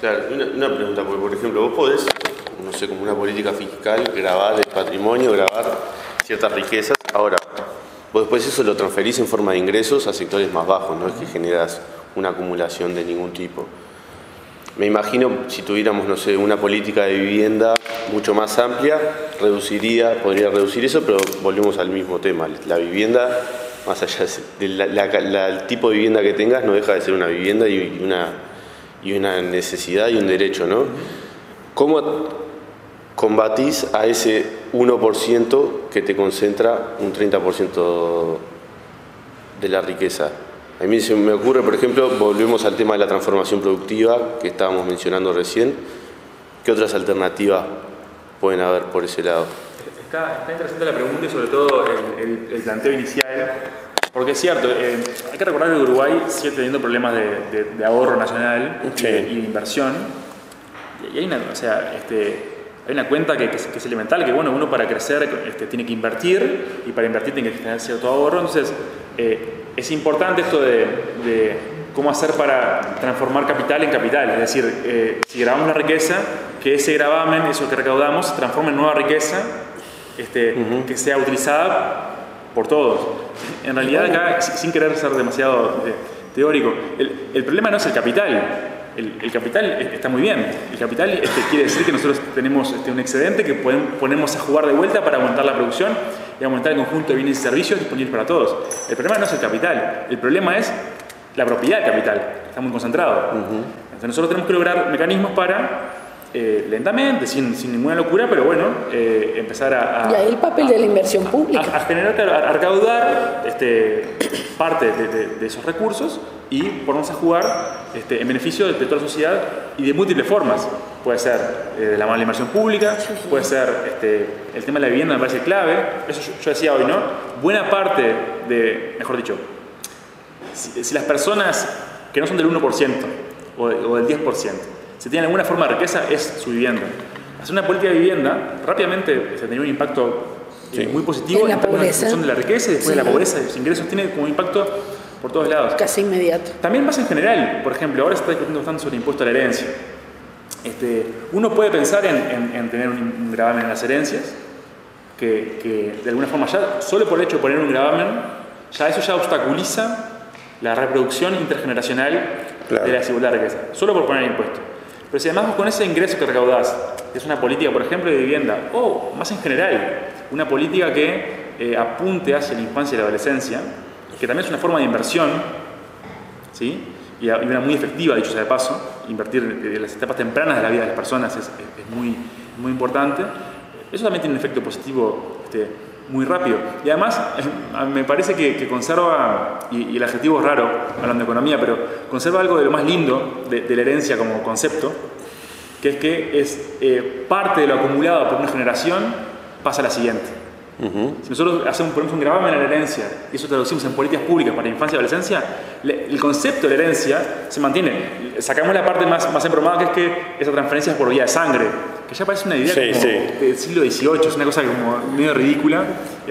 Claro, una pregunta, porque por ejemplo, vos podés, no sé, como una política fiscal, grabar el patrimonio, grabar ciertas riquezas. Ahora, vos después eso lo transferís en forma de ingresos a sectores más bajos, no es que generas una acumulación de ningún tipo. Me imagino, si tuviéramos, no sé, una política de vivienda mucho más amplia, podría reducir eso, pero volvemos al mismo tema. La vivienda, más allá del tipo de vivienda que tengas, no deja de ser una vivienda y una necesidad y un derecho, ¿no? ¿Cómo combatís a ese 1% que te concentra un 30% de la riqueza? A mí se me ocurre, por ejemplo, volvemos al tema de la transformación productiva que estábamos mencionando recién. ¿Qué otras alternativas pueden haber por ese lado? Está interesante la pregunta y sobre todo el planteo inicial, porque es cierto, hay que recordar que Uruguay sigue teniendo problemas de ahorro nacional y de inversión. Y hay una cuenta que es elemental, que bueno, uno para crecer tiene que invertir, y para invertir tiene que tener cierto ahorro. Entonces, es importante esto de cómo hacer para transformar capital en capital. Es decir, si grabamos la riqueza, que ese gravamen, eso que recaudamos, se transforme en nueva riqueza que sea utilizada por todos. En realidad, acá, sin querer ser demasiado teórico, el problema no es el capital. El capital está muy bien. El capital quiere decir que nosotros tenemos un excedente que ponemos a jugar de vuelta para aumentar la producción y aumentar el conjunto de bienes y servicios disponibles para todos. El problema no es el capital, el problema es la propiedad del capital, que está muy concentrado. Entonces nosotros tenemos que lograr mecanismos para, lentamente, sin ninguna locura, pero bueno, empezar a... Y ahí el papel de la inversión pública. A generar, a recaudar parte de esos recursos y ponernos a jugar en beneficio de toda la sociedad y de múltiples formas. Puede ser de la mala inversión pública, puede ser el tema de la vivienda, me parece clave. Eso yo decía hoy, ¿no? Buena parte mejor dicho, si las personas que no son del 1% o del 10%, si tienen alguna forma de riqueza, es su vivienda. Hacer una política de vivienda rápidamente tiene un impacto muy positivo en la reducción de la riqueza y después de la pobreza, de los ingresos, tiene como impacto por todos lados. Casi inmediato. También más en general, por ejemplo, ahora se está discutiendo bastante sobre el impuesto a la herencia. Uno puede pensar en tener un gravamen en las herencias, que de alguna forma ya, solo por el hecho de poner un gravamen, eso ya obstaculiza la reproducción intergeneracional de la desigualdad de riqueza, solo por poner el impuesto. Pero si además con ese ingreso que recaudás, es una política, por ejemplo, de vivienda, o más en general, una política que apunte hacia la infancia y la adolescencia, que también es una forma de inversión, ¿sí? Y una muy efectiva, dicho sea de paso, invertir en las etapas tempranas de la vida de las personas es muy, muy importante. Eso también tiene un efecto positivo muy rápido. Y además, me parece que conserva, y el adjetivo es raro, hablando de economía, pero conserva algo de lo más lindo de la herencia como concepto, que es que parte de lo acumulado por una generación pasa a la siguiente. Si nosotros ponemos un gravamen en la herencia y eso traducimos en políticas públicas para infancia y adolescencia, el concepto de la herencia se mantiene. Sacamos la parte más embromada, que es que esa transferencia es por vía de sangre, que ya parece una idea del siglo XVIII, es una cosa como medio ridícula,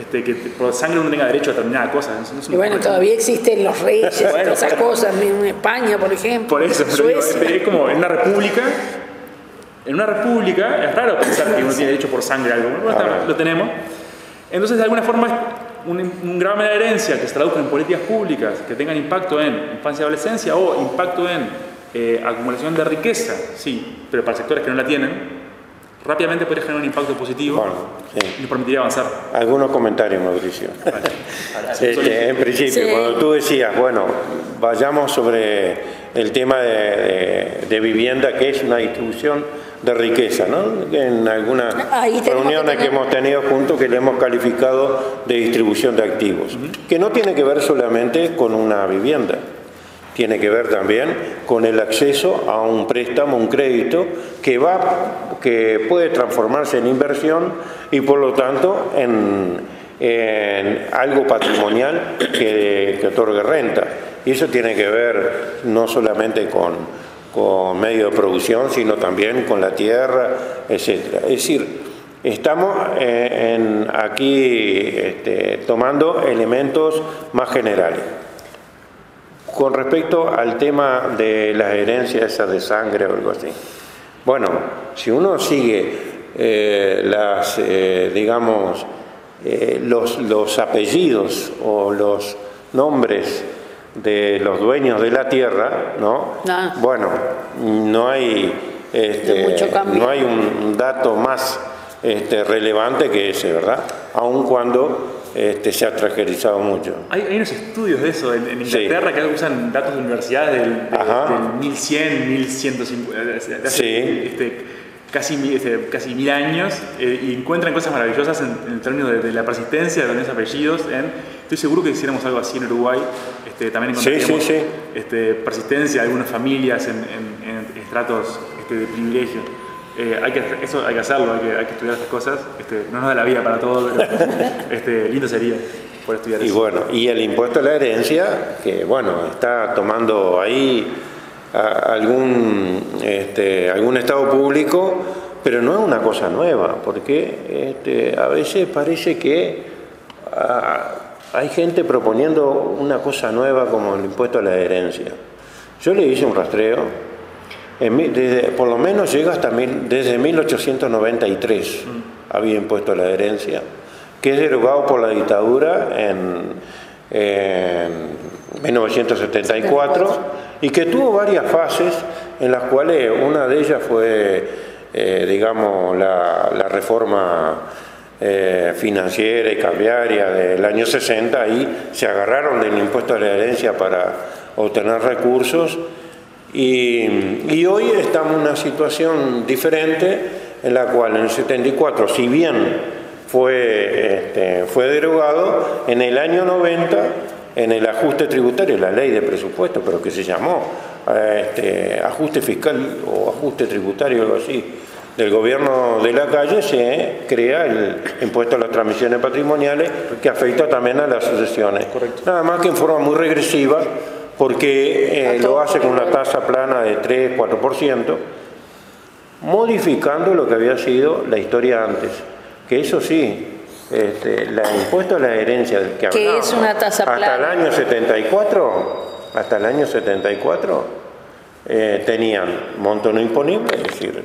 que por sangre uno tenga derecho a determinada cosa. Y bueno, todavía existen los reyes, bueno, todas esas cosas, en España, por ejemplo. Por eso, pero es como en una república. En una república es raro pensar que uno tiene derecho por sangre a algo. Lo tenemos. Entonces, de alguna forma, un gravamen de herencia que se traduzca en políticas públicas que tengan impacto en infancia y adolescencia o impacto en acumulación de riqueza, sí, pero para sectores que no la tienen, rápidamente podría generar un impacto positivo y nos permitiría avanzar. Algunos comentarios, Mauricio. En principio, cuando tú decías, bueno, vayamos sobre el tema de vivienda, que es una distribución de riqueza, ¿no? En algunas reuniones que hemos tenido juntos, que le hemos calificado de distribución de activos, que no tiene que ver solamente con una vivienda, tiene que ver también con el acceso a un préstamo, un crédito, que puede transformarse en inversión y por lo tanto en algo patrimonial que otorgue renta. Y eso tiene que ver no solamente con medios de producción, sino también con la tierra, etc. Es decir, estamos aquí tomando elementos más generales. con respecto al tema de las herencias esas de sangre o algo así. Bueno, si uno sigue digamos, los apellidos o los nombres de los dueños de la tierra, ¿no? Bueno, no hay un dato más relevante que ese, ¿verdad? Aun cuando se ha transgerizado mucho. Hay unos estudios de eso en Inglaterra, sí, que usan datos de universidades del 1100, 1150, casi 1000 años, y encuentran cosas maravillosas en términos de la persistencia de los apellidos. Estoy seguro que hiciéramos algo así en Uruguay, también encontraríamos persistencia de algunas familias en estratos de privilegio. Hay que hacerlo, hay que estudiar estas cosas. No nos da la vida para todo, pero lindo sería por estudiar eso. Y bueno, y el impuesto a la herencia, que bueno, está tomando ahí algún estado público, pero no es una cosa nueva, porque a veces parece que hay gente proponiendo una cosa nueva como el impuesto a la herencia. Yo le hice un rastreo. Por lo menos llega hasta desde 1893 había impuesto a la herencia, que es derogado por la dictadura en 1974 y que tuvo varias fases, en las cuales una de ellas fue, digamos, la reforma financiera y cambiaria del año 60. Ahí se agarraron del impuesto a la herencia para obtener recursos. Y hoy estamos en una situación diferente, en la cual en el 74, si bien fue derogado, en el año 90, en el ajuste tributario, la ley de presupuesto, pero que se llamó ajuste fiscal o ajuste tributario, algo así, del gobierno de la calle, se crea el impuesto a las transmisiones patrimoniales, que afecta también a las sucesiones. Correcto. Nada más que en forma muy regresiva, porque lo hace con una tasa plana de 3-4%, modificando lo que había sido la historia antes. Que eso sí, el impuesto a la herencia del que hablamos, es una tasa plana. hasta el año 74, tenían monto no imponible, es decir,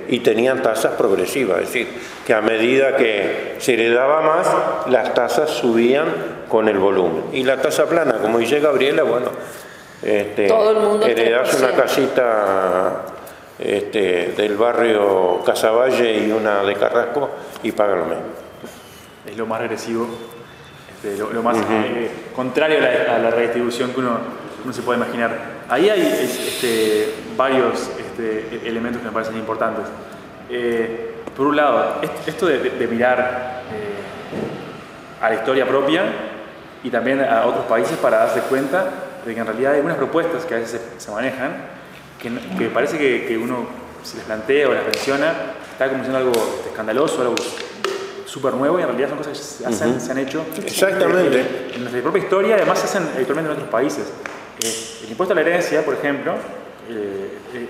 y tenían tasas progresivas, es decir, que a medida que se heredaba más, las tasas subían con el volumen. Y la tasa plana, como dice Gabriela, bueno, todo el mundo heredás una casita del barrio Casavalle y una de Carrasco y pagan lo mismo. Es lo más regresivo, lo más contrario a la redistribución que uno se puede imaginar. Ahí hay varios elementos que me parecen importantes. Por un lado, esto de mirar a la historia propia y también a otros países para darse cuenta de que en realidad hay algunas propuestas que a veces se manejan que parece que uno, si las plantea o las menciona, está como siendo algo escandaloso, algo súper nuevo, y en realidad son cosas que se han hecho. Exactamente. En nuestra propia historia, además se hacen habitualmente en otros países. El impuesto a la herencia, por ejemplo,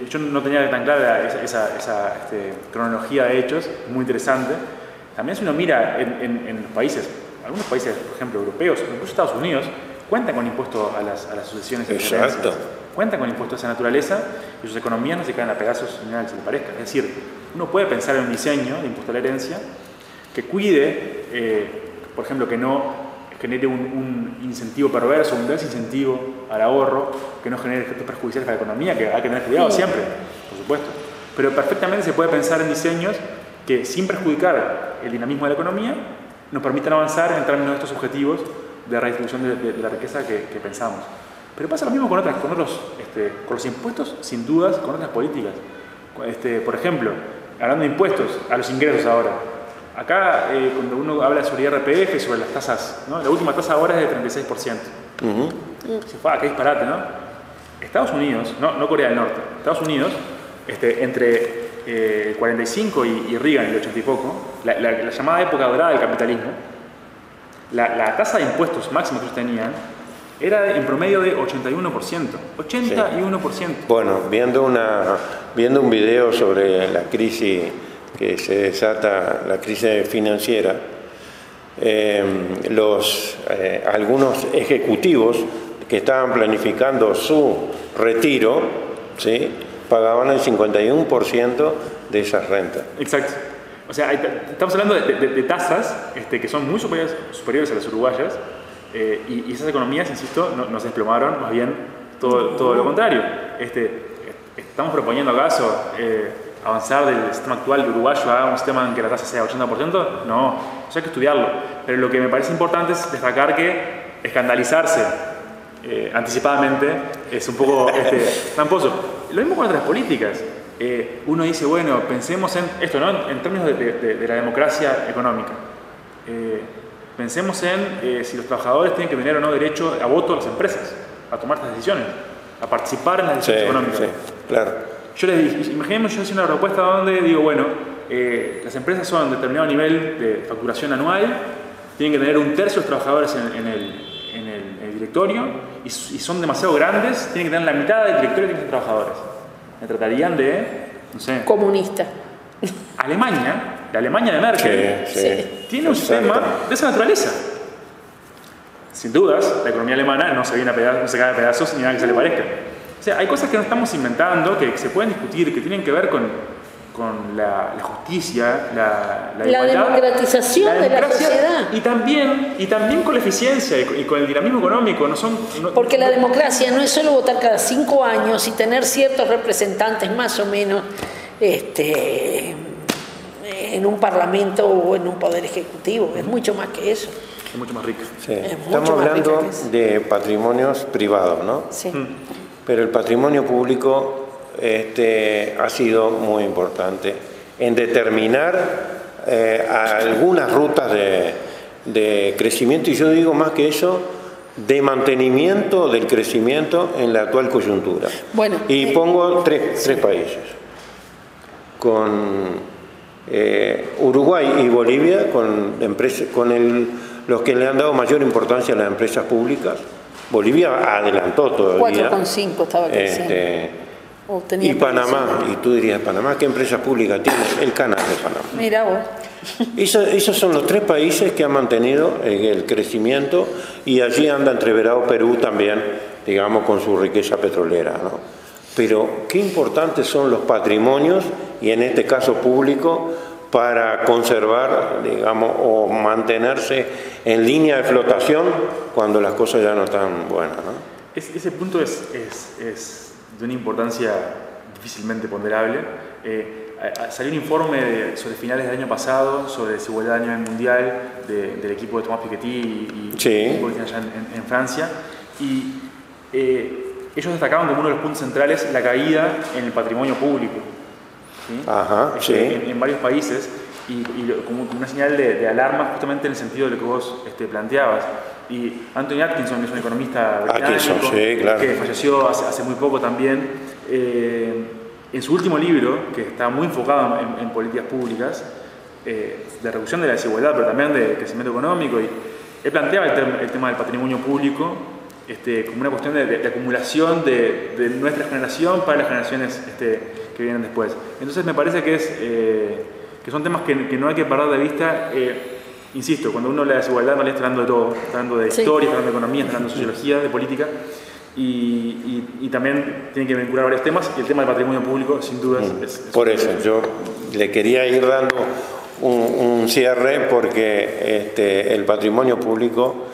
yo no tenía tan clara esa cronología de hechos, muy interesante. También si uno mira en los países, algunos países, por ejemplo, europeos, incluso Estados Unidos, cuentan con impuestos a las sucesiones y herencias. Cuentan con impuestos de esa naturaleza y sus economías no se caen a pedazos ni nada que se le parezca. Es decir, uno puede pensar en un diseño de impuesto a la herencia que cuide, por ejemplo, que no genere un incentivo perverso, un desincentivo al ahorro, que no genere efectos perjudiciales para la economía, que hay que tener cuidado siempre, por supuesto. Pero perfectamente se puede pensar en diseños que, sin perjudicar el dinamismo de la economía, nos permitan avanzar en términos de estos objetivos de redistribución de la riqueza que pensamos. Pero pasa lo mismo con los impuestos, sin dudas, con otras políticas. Por ejemplo, hablando de impuestos a los ingresos ahora. Acá, cuando uno habla sobre IRPF, sobre las tasas, ¿no? La última tasa ahora es de 36%. Qué disparate, ¿no? Estados Unidos, no Corea del Norte, Estados Unidos, entre el 45 y Reagan, el 80 y poco, la llamada época dorada del capitalismo, la tasa de impuestos máxima que ellos tenían era en promedio de 81%. 81%. Bueno, viendo un video sobre la crisis que se desata, la crisis financiera, algunos ejecutivos que estaban planificando su retiro, ¿sí?, pagaban el 51% de esas rentas. Exacto. O sea, estamos hablando de tasas que son muy superiores a las uruguayas, y esas economías, insisto, no se desplomaron, más bien todo lo contrario. ¿Estamos proponiendo acaso avanzar del sistema actual de uruguayo a un sistema en que la tasa sea 80%? No, eso hay que estudiarlo. Pero lo que me parece importante es destacar que escandalizarse anticipadamente es un poco tramposo. Lo mismo con otras políticas. Uno dice, bueno, pensemos en esto, ¿no?, en términos de la democracia económica. Pensemos en si los trabajadores tienen que tener o no derecho a voto a las empresas, a tomar estas decisiones, a participar en las decisiones económicas. Sí, claro. Yo les dije, imaginemos yo hice una propuesta donde digo, bueno, las empresas son de determinado nivel de facturación anual, tienen que tener un tercio de los trabajadores en el directorio, y son demasiado grandes, tienen que tener la mitad del directorio de trabajadores. Me tratarían de, no sé... Comunista. Alemania, la Alemania de Merkel, tiene un sistema de esa naturaleza. Sin dudas, la economía alemana no se cae a pedazos ni nada que se le parezca. O sea, hay cosas que no estamos inventando, que se pueden discutir, que tienen que ver con la justicia, la igualdad, democratización de la sociedad. Y también con la eficiencia y con el dinamismo económico. Porque la democracia no es solo votar cada 5 años y tener ciertos representantes más o menos en un parlamento o en un poder ejecutivo. Es mucho más que eso. Es mucho más rica. Sí. Estamos hablando de patrimonios privados, ¿no? Sí. Pero el patrimonio público ha sido muy importante en determinar algunas rutas de crecimiento, y yo digo más que eso, de mantenimiento del crecimiento en la actual coyuntura. Bueno, y pongo tres países, con Uruguay y Bolivia, los que le han dado mayor importancia a las empresas públicas. Bolivia adelantó todavía. 4,5 estaba creciendo. Y Panamá, y tú dirías, ¿Panamá qué empresa pública tiene? El canal de Panamá. Mira vos. Esos son los 3 países que han mantenido el crecimiento, y allí anda entreverado Perú también, digamos, con su riqueza petrolera, ¿no? Pero qué importantes son los patrimonios, y en este caso público, para conservar, digamos, o mantenerse en línea de flotación cuando las cosas ya no están buenas, ¿no? Ese punto es de una importancia difícilmente ponderable. Salió un informe sobre finales del año pasado sobre desigualdad a nivel mundial del equipo de Tomás Piketty y el equipo que tiene allá en Francia, y ellos destacaban como uno de los puntos centrales la caída en el patrimonio público. ¿Sí? Ajá, en varios países, y como una señal de alarma justamente en el sentido de lo que vos planteabas. Y Anthony Atkinson, que es un economista británico, que falleció hace muy poco también, en su último libro, que está muy enfocado en políticas públicas, de reducción de la desigualdad, pero también de crecimiento económico, y él planteaba el tema del patrimonio público como una cuestión de acumulación de nuestra generación para las generaciones que vienen después. Entonces me parece que son temas que no hay que perder de vista. Insisto, cuando uno habla de desigualdad, no le está hablando de todo. Está hablando de historia, está hablando de economía, está hablando de sociología, de política, y también tiene que vincular varios temas, y el tema del patrimonio público, sin dudas, es por eso yo le quería ir dando un cierre, porque el patrimonio público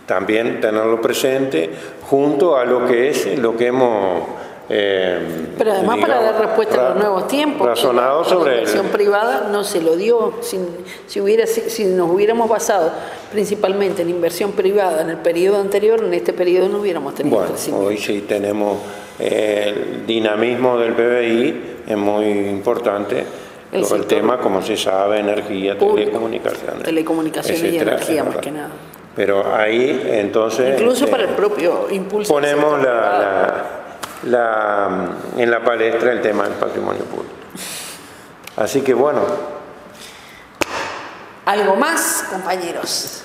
también tenerlo presente junto a lo que hemos pero además, digamos, para dar respuesta a los nuevos tiempos, razonado sobre la inversión privada no se lo dio. Si nos hubiéramos basado principalmente en inversión privada en el periodo anterior, en este periodo no hubiéramos tenido crecimiento. Hoy sí tenemos el dinamismo del PBI, es muy importante. El tema, como se sabe, energía, telecomunicaciones y energía, más que nada. Pero ahí entonces incluso para el propio impulso ponemos en la palestra el tema del patrimonio público. Así que bueno. ¿Algo más, compañeros?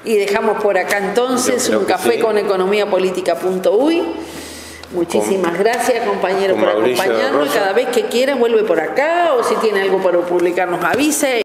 Y dejamos por acá entonces un café con economiapolítica.uy. Muchísimas gracias, compañero, por acompañarnos. Cada vez que quiera vuelve por acá, o si tiene algo para publicar nos avise.